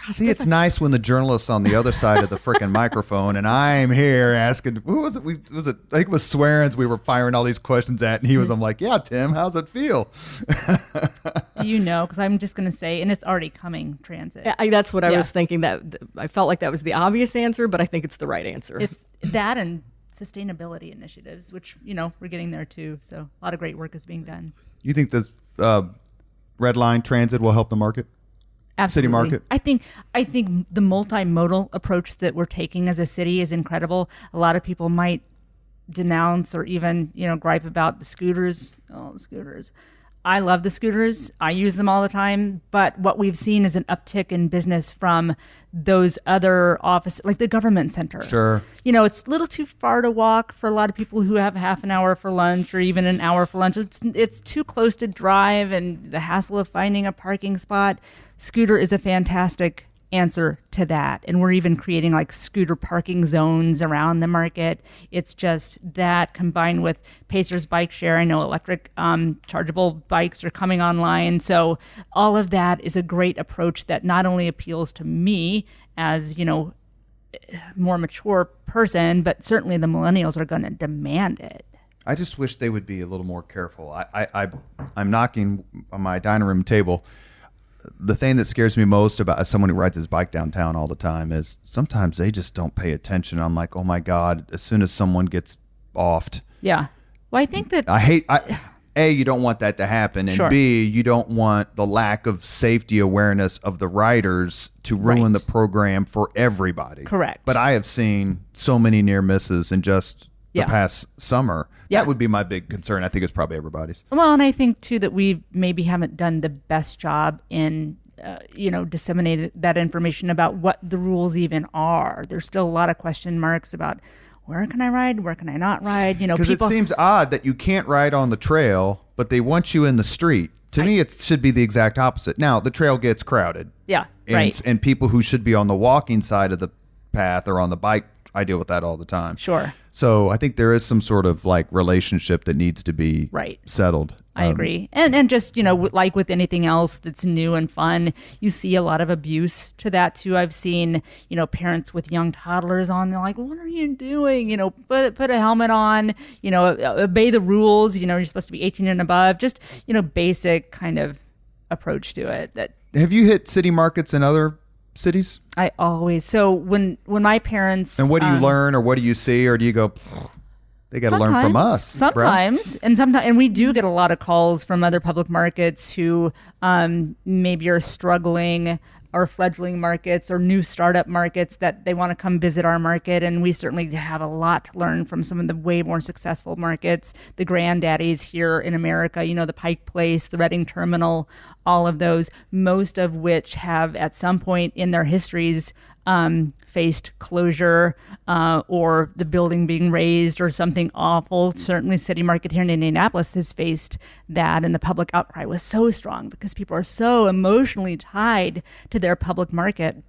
See, it's nice when the journalist's on the other side of the freaking microphone, and I'm here asking, who was it? I think it was Swearens we were firing all these questions at, and I'm like, yeah, Tim, how's it feel? Do you know? Because I'm just going to say, and it's already coming, transit. That's what I was thinking. That I felt like that was the obvious answer, but I think it's the right answer. It's that and sustainability initiatives, which, we're getting there too. So a lot of great work is being done. You think this red line transit will help the market? Absolutely. City market? I think the multimodal approach that we're taking as a city is incredible. A lot of people might denounce or even, gripe about the scooters. Oh, the scooters. I love the scooters. I use them all the time. But what we've seen is an uptick in business from those other offices, like the government center. Sure. It's a little too far to walk for a lot of people who have half an hour for lunch or even an hour for lunch. It's too close to drive, and the hassle of finding a parking spot. Scooter is a fantastic answer to that. And we're even creating like scooter parking zones around the market. It's just that combined with Pacer's bike share. I know electric chargeable bikes are coming online. So all of that is a great approach that not only appeals to me as, more mature person, but certainly the millennials are going to demand it. I just wish they would be a little more careful. I'm knocking on my dining room table. the thing that scares me most about as someone who rides his bike downtown all the time is sometimes they just don't pay attention. I'm like, oh my God, as soon as someone gets offed. Yeah. Well, I think that A, you don't want that to happen. And Sure. B, you don't want the lack of safety awareness of the riders to ruin the program for everybody. Correct. But I have seen so many near misses in just the past summer. Yeah. That would be my big concern. I think it's probably everybody's. Well, and I think too that we maybe haven't done the best job in, disseminating that information about what the rules even are. There's still a lot of question marks about where can I ride, where can I not ride. Because it seems odd that you can't ride on the trail, but they want you in the street. To me, it should be the exact opposite. Now, the trail gets crowded. Yeah, right. And people who should be on the walking side of the path or on the bike, I deal with that all the time. Sure. So I think there is some sort of like relationship that needs to be settled. I agree. And just, like with anything else that's new and fun, you see a lot of abuse to that too. I've seen, parents with young toddlers on, they're like, what are you doing? Put a helmet on, obey the rules, you're supposed to be 18 and above, just, basic kind of approach to it. That Have you hit city markets in other cities? I always, so when my parents. And what do you learn or what do you see or do you go, they got to learn from us? Sometimes, and we do get a lot of calls from other public markets who maybe are struggling or fledgling markets or new startup markets that they want to come visit our market. And we certainly have a lot to learn from some of the way more successful markets, the granddaddies here in America, the Pike Place, the Reading Terminal, all of those, most of which have at some point in their histories faced closure or the building being razed or something awful. Certainly City Market here in Indianapolis has faced that, and the public outcry was so strong because people are so emotionally tied to their public market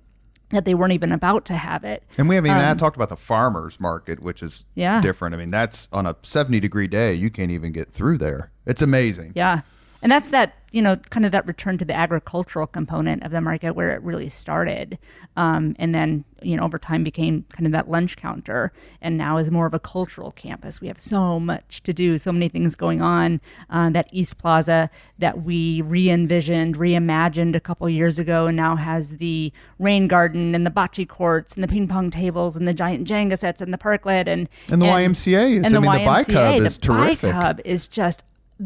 that they weren't even about to have it. And we haven't even talked about the farmers market, which is different. I mean, that's on a 70-degree day, you can't even get through there. It's amazing. Yeah. And that's that, kind of that return to the agricultural component of the market where it really started. And then, over time became kind of that lunch counter and now is more of a cultural campus. We have so much to do, so many things going on. That East Plaza that we re-envisioned, reimagined a couple years ago and now has the rain garden and the bocce courts and the ping pong tables and the giant Jenga sets and the parklet and the YMCA is, the bike hub is terrific. The bike hub is just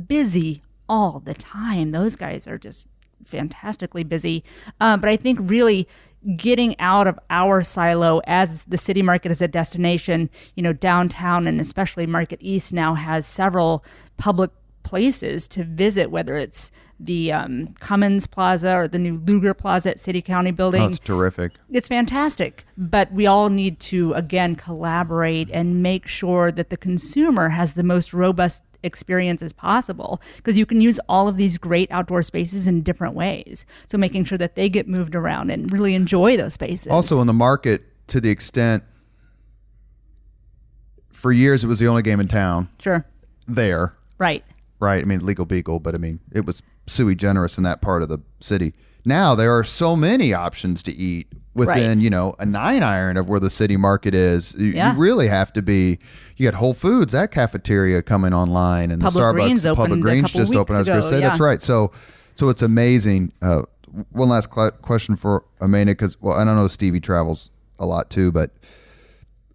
busy all the time. Those guys are just fantastically busy. But I think really getting out of our silo as the city market as a destination, downtown and especially Market East now has several public places to visit, whether it's the Cummins Plaza or the new Luger Plaza at City County Building. Oh, it's terrific. It's fantastic. But we all need to, again, collaborate and make sure that the consumer has the most robust experience as possible, because you can use all of these great outdoor spaces in different ways. So making sure that they get moved around and really enjoy those spaces. Also in the market, to the extent, for years it was the only game in town. Sure. There. Right. I mean, Legal Beagle, but I mean, it was sui generis in that part of the city. Now there are so many options to eat within, a 9-iron of where the city market is. You really have to be. You got Whole Foods, that cafeteria coming online, and Public the Starbucks, Greens Public Greens just opened. I was going to say that's right. So it's amazing. One last question for Amanda, because I don't know, Stevie travels a lot too, but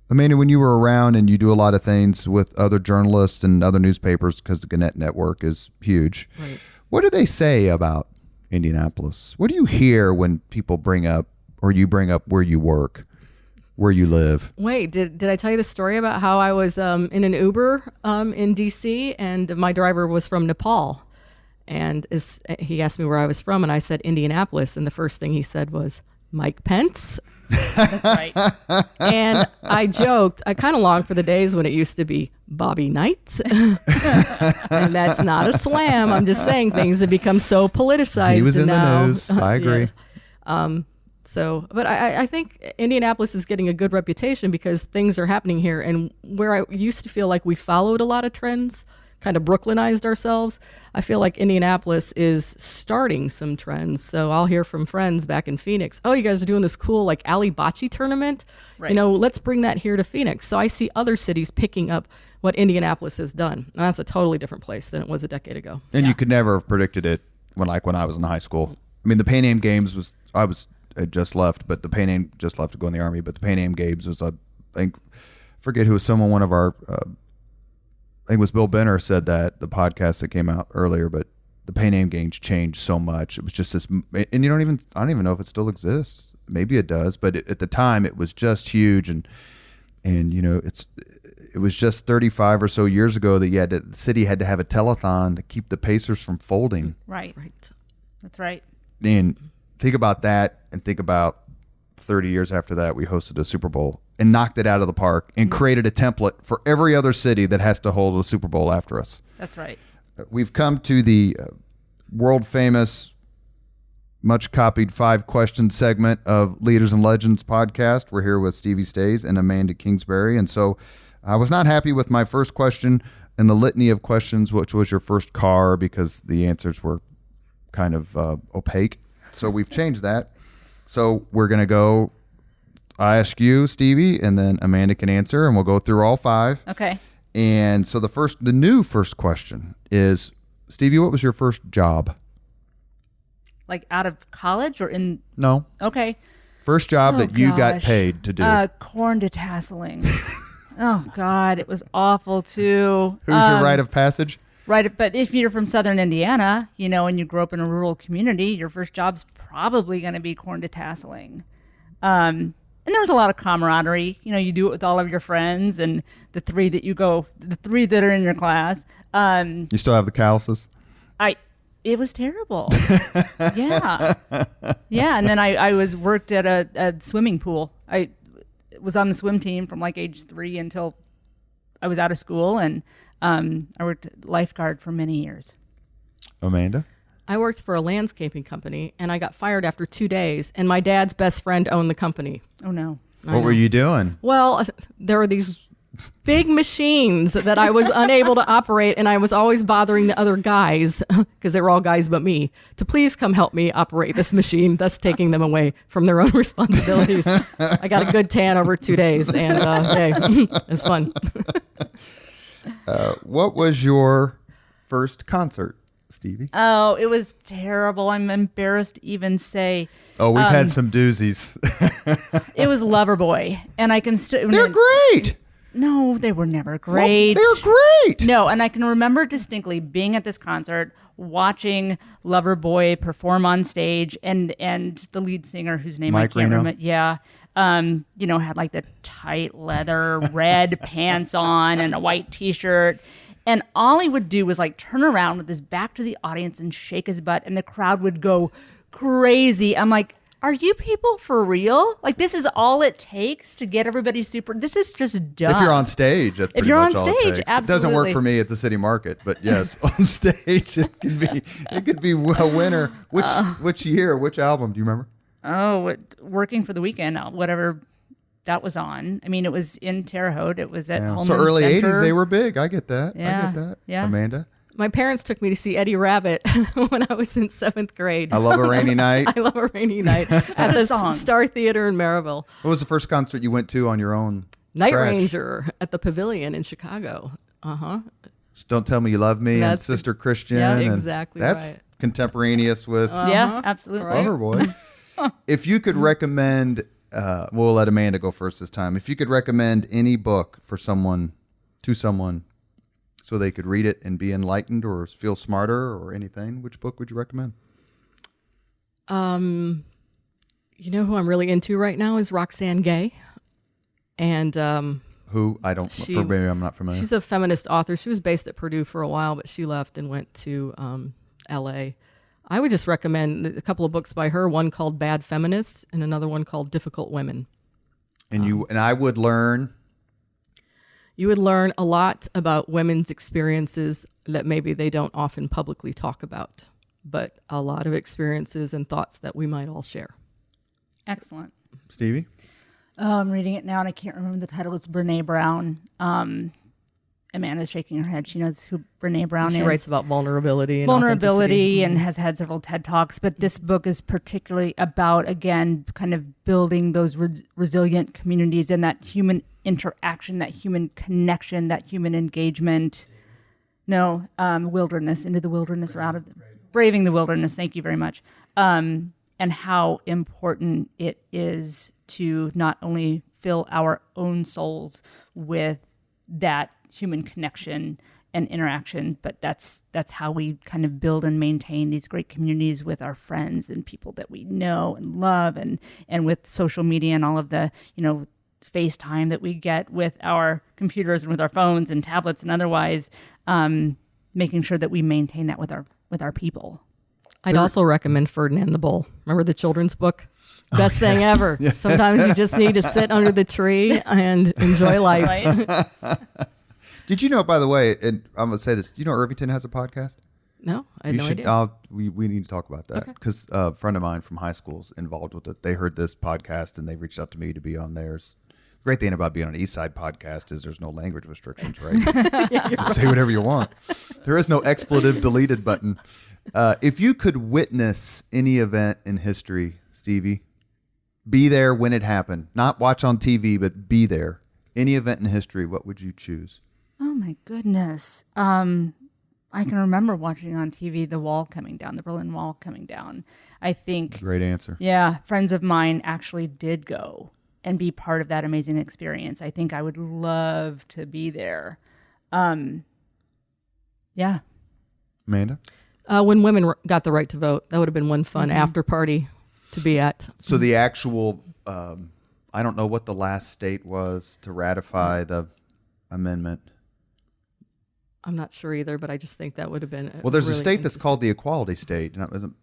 Amanda, when you were around and you do a lot of things with other journalists and other newspapers, because the Gannett network is huge, what do they say about Indianapolis? What do you hear when people bring up, or you bring up where you work, where you live? Wait, did I tell you the story about how I was in an Uber in D.C. and my driver was from Nepal? And he asked me where I was from, and I said Indianapolis. And the first thing he said was, Mike Pence. That's right. And I joked, I kind of longed for the days when it used to be Bobby Knight. And that's not a slam. I'm just saying things have become so politicized. He was in now. the news. I agree. But I think Indianapolis is getting a good reputation because things are happening here. And where I used to feel like we followed a lot of trends, kind of Brooklynized ourselves, I feel like Indianapolis is starting some trends. So I'll hear from friends back in Phoenix, oh, you guys are doing this cool like alley bocce tournament. Right. Let's bring that here to Phoenix. So I see other cities picking up what Indianapolis has done. And that's a totally different place than it was a decade ago. And you could never have predicted it when I was in high school. I mean, the Pan Am Games had just left, but the Pan Am just left to go in the Army. But the Pan Am Games was, I think, forget who was someone, one of our, I think it was Bill Benner said that, the podcast that came out earlier, but the Pan Am Games changed so much. It was just this, and I don't even know if it still exists. Maybe it does, but at the time it was just huge. And it was just 35 or so years ago that the city had to have a telethon to keep the Pacers from folding. Right. That's right. And think about that, and think about 30 years after that, we hosted a Super Bowl and knocked it out of the park and created a template for every other city that has to hold a Super Bowl after us. That's right. We've come to the world famous, much copied 5-question segment of Leaders and Legends podcast. We're here with Stevi Stoesz and Amanda Kingsbury. And so I was not happy with my first question in the litany of questions, which was your first car, because the answers were kind of opaque. So we've changed that. So we're going to go, I ask you, Stevi, and then Amanda can answer, and we'll go through all 5. Okay. And so the new first question is, Stevi, what was your first job? Like out of college or in? No. Okay. First job that you got paid to do. Corn detasseling. Oh, God. It was awful, too. Who's your rite of passage? Right. But if you're from southern Indiana, and you grew up in a rural community, your first job's probably going to be corn detasseling. And there was a lot of camaraderie. You do it with all of your friends and the 3 that are in your class. You still have the calluses? It was terrible. Yeah. Yeah. And then I worked at a swimming pool. I was on the swim team from like age 3 until I was out of school. And I worked lifeguard for many years. Amanda? I worked for a landscaping company, and I got fired after 2 days, and my dad's best friend owned the company. Oh, no. What were you doing? Well, there were these big machines that I was unable to operate, and I was always bothering the other guys, because they were all guys but me, to please come help me operate this machine, thus taking them away from their own responsibilities. I got a good tan over 2 days, and hey, it's fun. What was your first concert, Stevi? Oh, it was terrible. I'm embarrassed to even say. Oh, we've had some doozies. It was Loverboy, and I can still. They're great. No, they were never great. Well, they're great. No, and I can remember distinctly being at this concert, watching Loverboy perform on stage, and the lead singer, whose name Mike I can't Reno. remember. Yeah. Had like the tight leather red pants on and a white T-shirt. And all he would do was like turn around with his back to the audience and shake his butt, and the crowd would go crazy. I'm like, are you people for real? Like, this is all it takes to get everybody super. This is just dumb. If you're on stage, that's pretty much all it takes. absolutely. It doesn't work for me at the City Market, but yes, on stage it could be a winner. Which year? Which album? Do you remember? Oh, Working for the Weekend, whatever that was on. I mean, it was in Terre Haute. It was at Holman So early Center. 80s, they were big. I get that. Yeah. I get that. Yeah. Amanda? My parents took me to see Eddie Rabbit when I was in 7th grade. I Love a Rainy Night. I Love a Rainy Night at the song. Star Theater in Maryville. What was the first concert you went to on your own? Night scratch? Ranger at the Pavilion in Chicago. Don't Tell Me You Love Me and That's Sister Christian. yeah, and exactly That's right. contemporaneous with Yeah, absolutely. Loverboy. If you could recommend, we'll let Amanda go first this time. If you could recommend any book for someone, to someone, so they could read it and be enlightened or feel smarter or anything, which book would you recommend? You know who I'm really into right now is Roxane Gay. And Who? I don't, for maybe I'm not familiar. she's a feminist author. She was based at Purdue for a while, but she left and went to LA. I would just recommend a couple of books by her, one called Bad Feminists and another one called Difficult Women. And I would learn. You would learn a lot about women's experiences that maybe they don't often publicly talk about, but a lot of experiences and thoughts that we might all share. Excellent. Stevi? Oh, I'm reading it now, and I can't remember the title. It's Brene Brown. Amanda's shaking her head. She knows who Brene Brown is. She writes about vulnerability and authenticity. and has had several TED Talks. But this book is particularly about, again, kind of building those resilient communities and that human interaction, that human connection, that human engagement. Wilderness, into the wilderness or out of braving the wilderness. Thank you very much. and how important it is to not only fill our own souls with that human connection and interaction, but that's how we kind of build and maintain these great communities with our friends and people that we know and love, and with social media and all of the, FaceTime that we get with our computers and with our phones and tablets and otherwise, making sure that we maintain that with our people. I'd also recommend Ferdinand the Bull. Remember the children's book? Best thing ever. Yeah. Sometimes you just need to sit under the tree and enjoy life. Right? Did you know, by the way, and I'm going to say this, do you know Irvington has a podcast? No, I had no idea. We need to talk about that because a friend of mine from high school is involved with it. They heard this podcast and they reached out to me to be on theirs. Great thing about being on an East Side podcast is there's no language restrictions, right? You say whatever you want. There is no expletive deleted button. If you could witness any event in history, Stevie, be there when it happened, not watch on TV, but be there. Any event in history, what would you choose? Oh my goodness. I can remember watching on TV the wall coming down, the Berlin Wall coming down. I think. Great answer. Yeah. Friends of mine actually did go and be part of that amazing experience. I think I would love to be there. Yeah. Amanda? When women got the right to vote, that would have been one fun after party to be at. So the actual, I don't know what the last state was to ratify the amendment. I'm not sure either, but I just think that would have been Well, there's really a state that's called the Equality State. And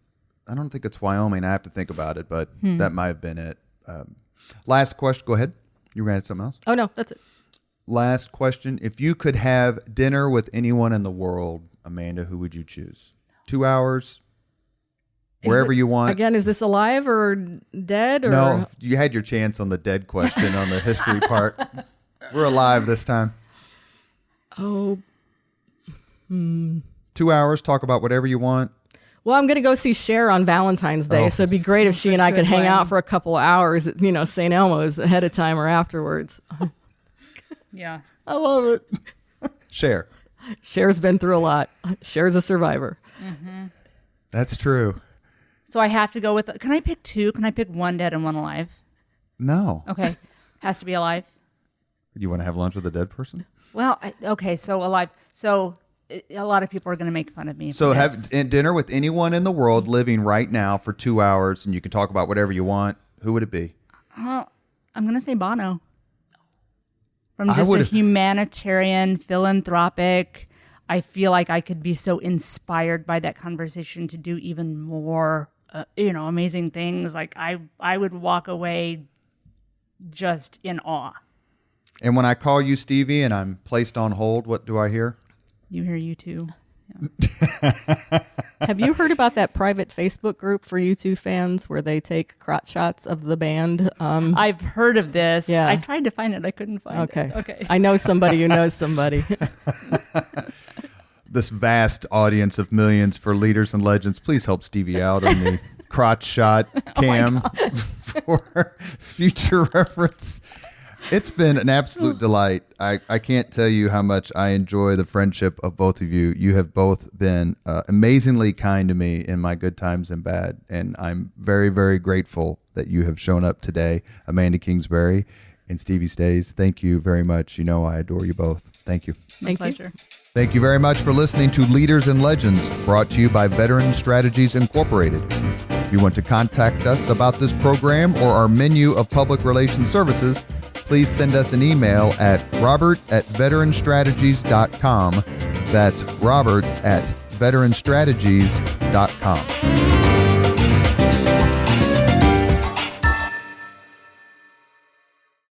I don't think it's Wyoming. I have to think about it, but that might have been it. Last question. Go ahead. You were going to add something else? Oh, no, that's it. Last question. If you could have dinner with anyone in the world, Amanda, who would you choose? 2 hours? Wherever you want. Again, is this alive or dead? Or? No, you had your chance on the dead question on the history part. We're alive this time. Oh. 2 hours, talk about whatever you want. Well, I'm going to go see Cher on Valentine's Day, so it'd be great if she and I could hang out for a couple of hours at, St. Elmo's ahead of time or afterwards. Yeah. I love it. Cher. Cher's been through a lot. Cher's a survivor. Mm-hmm. That's true. So I have to go with, can I pick two? Can I pick one dead and one alive? No. Okay. Has to be alive. You want to have lunch with a dead person? Well, okay. So alive. So a lot of people are going to make fun of me. So have dinner with anyone in the world living right now for 2 hours, and you can talk about whatever you want. Who would it be? I'm going to say Bono. From just a humanitarian, philanthropic, I feel like I could be so inspired by that conversation to do even more, amazing things. Like I would walk away just in awe. And when I call you Stevie and I'm placed on hold, what do I hear? You hear you too. Yeah. Have you heard about that private Facebook group for U2 fans where they take crotch shots of the band? I've heard of this. Yeah. I tried to find it. I couldn't find it. Okay. I know somebody who knows somebody. This vast audience of millions for leaders and legends, please help Stevie out on the crotch shot cam for future reference. It's been an absolute delight. I can't tell you how much I enjoy the friendship of both of you. You have both been amazingly kind to me in my good times and bad, and I'm very, very grateful that you have shown up today. Amanda Kingsbury and Stevi Stoesz, thank you very much. You know I adore you both. Thank you. My pleasure. Thank you very much for listening to Leaders and Legends, brought to you by Veteran Strategies Incorporated. If you want to contact us about this program or our menu of public relations services, please send us an email at robert@veteranstrategies.com. That's robert@veteranstrategies.com.